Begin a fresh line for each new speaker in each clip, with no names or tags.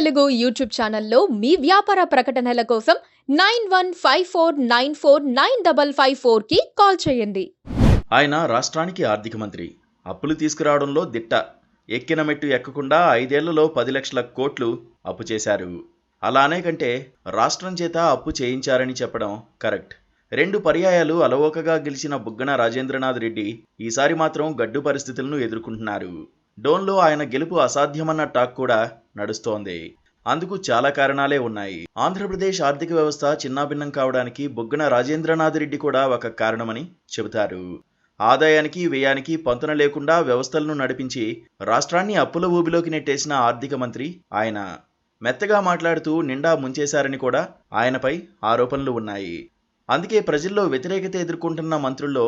Telugu YouTube ఛానల్లో మీ వ్యాపార ప్రకటనల కోసం 9154949554 కి కాల్ చేయండి.
ఆయన రాష్ట్రానికి ఆర్థిక మంత్రి. అప్పులు తీసుకురావడంలో దిట్ట. ఎక్కిన మెట్టు ఎక్కకుండా 5 ఏళ్లలో 10 లక్షల కోట్లు అప్పు చేశారు. అలానే కంటే రాష్ట్రం చేత అప్పు చేయించారని చెప్పడం కరెక్ట్. 2 పర్యాయాలు అలవోకగా గెలిచిన బుగ్గన రాజేంద్రనాథ్ రెడ్డి ఈసారి మాత్రం గడ్డు పరిస్థితులను ఎదుర్కొంటున్నారు. డోన్లో ఆయన గెలుపు అసాధ్యమన్న టాక్ కూడా నడుస్తోంది. అందుకు చాలా కారణాలే ఉన్నాయి. ఆంధ్రప్రదేశ్ ఆర్థిక వ్యవస్థ చిన్నాభిన్నం కావడానికి బుగ్గన రాజేంద్రనాథ్ రెడ్డి కూడా ఒక కారణమని చెబుతారు. ఆదాయానికి వ్యయానికి పొంతన లేకుండా వ్యవస్థలను నడిపించి రాష్ట్రాన్ని అప్పుల ఊబిలోకి నెట్టేసిన ఆర్థిక మంత్రి ఆయన. మెత్తగా మాట్లాడుతూ నిండా ముంచేశారని కూడా ఆయనపై ఆరోపణలు ఉన్నాయి. అందుకే ప్రజల్లో వ్యతిరేకత ఎదుర్కొంటున్న మంత్రుల్లో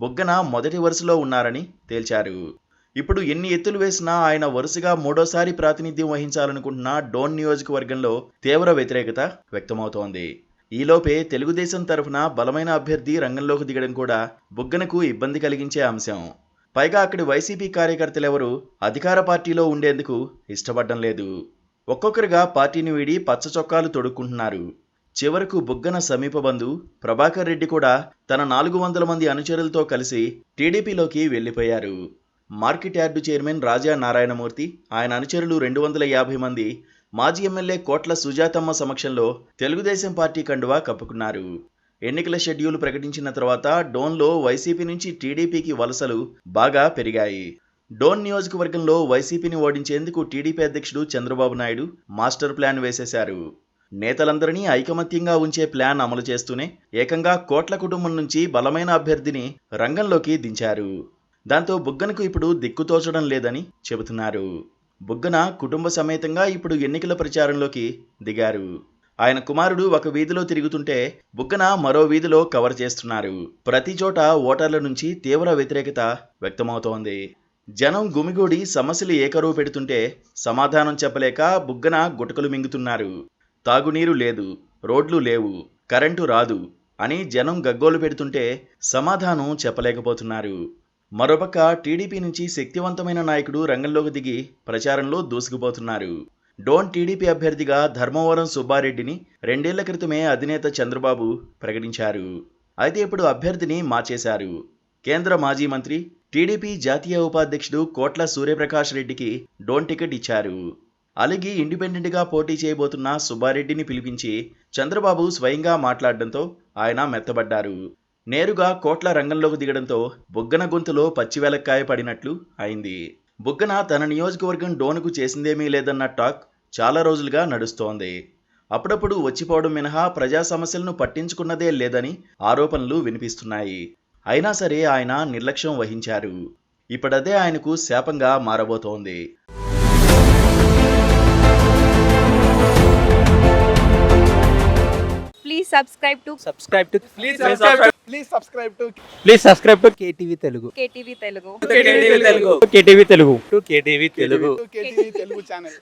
బుగ్గన మొదటి వరుసలో ఉన్నారని తేల్చారు. ఇప్పుడు ఎన్ని ఎత్తులు వేసినా ఆయన వరుసగా 3వ సారి ప్రాతినిధ్యం వహించాలనుకుంటున్న డోన్ నియోజకవర్గంలో తీవ్ర వ్యతిరేకత వ్యక్తమవుతోంది. ఈలోపే తెలుగుదేశం తరఫున బలమైన అభ్యర్థి రంగంలోకి దిగడం కూడా బుగ్గనకు ఇబ్బంది కలిగించే అంశం. పైగా అక్కడి వైసీపీ కార్యకర్తలెవరూ అధికార పార్టీలో ఉండేందుకు ఇష్టపడడం లేదు. ఒక్కొక్కరుగా పార్టీని వీడి పచ్చ చొక్కాలు తొడుక్కుంటున్నారు. చివరకు బుగ్గన సమీప బంధు ప్రభాకర్ రెడ్డి కూడా తన 400 మంది అనుచరులతో కలిసి టీడీపీలోకి వెళ్లిపోయారు. మార్కెట్ యార్డు చైర్మన్ రాజా నారాయణమూర్తి, ఆయన అనుచరులు 250 మంది మాజీ ఎమ్మెల్యే కోట్ల సుజాతమ్మ సమక్షంలో తెలుగుదేశం పార్టీ కండువా కప్పుకున్నారు. ఎన్నికల షెడ్యూల్ ప్రకటించిన తర్వాత డోన్లో వైసీపీ నుంచి టీడీపీకి వలసలు బాగా పెరిగాయి. డోన్ నియోజకవర్గంలో వైసీపీని ఓడించేందుకు టీడీపీ అధ్యక్షుడు చంద్రబాబు నాయుడు మాస్టర్ ప్లాన్ వేసేశారు. నేతలందరినీ ఐకమత్యంగా ఉంచే ప్లాన్ అమలు చేస్తూనే ఏకంగా కోట్ల కుటుంబం నుంచి బలమైన అభ్యర్థిని రంగంలోకి దించారు. దాంతో బుగ్గనకు ఇప్పుడు దిక్కుతోచడం లేదని చెబుతున్నారు. బుగ్గన కుటుంబ సమేతంగా ఇప్పుడు ఎన్నికల ప్రచారంలోకి దిగారు. ఆయన కుమారుడు ఒక వీధిలో తిరుగుతుంటే బుగ్గన మరో వీధిలో కవర్ చేస్తున్నారు. ప్రతి చోట ఓటర్ల నుంచి తీవ్ర వ్యతిరేకత వ్యక్తమవుతోంది. జనం గుమిగూడి సమస్యలు ఏకరువు పెడుతుంటే సమాధానం చెప్పలేక బుగ్గన గుటకలు మింగుతున్నారు. తాగునీరు లేదు, రోడ్లు లేవు, కరెంటు రాదు అని జనం గగ్గోలు పెడుతుంటే సమాధానం చెప్పలేకపోతున్నారు. మరోపక్క టీడీపీ నుంచి శక్తివంతమైన నాయకుడు రంగంలోకి దిగి ప్రచారంలో దూసుకుపోతున్నారు. డోన్ టీడీపీ అభ్యర్థిగా ధర్మవరం సుబ్బారెడ్డిని 2 ఏళ్ల క్రితమే అధినేత చంద్రబాబు ప్రకటించారు. అయితే ఇప్పుడు అభ్యర్థిని మార్చేశారు. కేంద్ర మాజీ మంత్రి, టీడీపీ జాతీయ ఉపాధ్యక్షుడు కోట్ల సూర్యప్రకాష్ రెడ్డికి డోన్ టికెట్ ఇచ్చారు. అలాగే ఇండిపెండెంట్గా పోటీ చేయబోతున్న సుబ్బారెడ్డిని పిలిపించి చంద్రబాబు స్వయంగా మాట్లాడడంతో ఆయన మెత్తబడ్డారు. నేరుగా కోట్ల రంగంలోకి దిగడంతో బుగ్గన గొంతులో పచ్చివెలక్కాయ పడినట్లు అయింది. బుగ్గన తన నియోజకవర్గం డోనుకు చేసిందేమీ లేదన్న టాక్ చాలా రోజులుగా నడుస్తోంది. అప్పుడప్పుడు వచ్చిపోవడం మినహా ప్రజా సమస్యలను పట్టించుకున్నదే లేదని ఆరోపణలు వినిపిస్తున్నాయి. అయినా సరే ఆయన నిర్లక్ష్యం వహించారు. ఇప్పుడదే ఆయనకు శాపంగా మారబోతోంది.
Please subscribe to
KTV Telugu.
KTV Telugu.
KTV Telugu channel.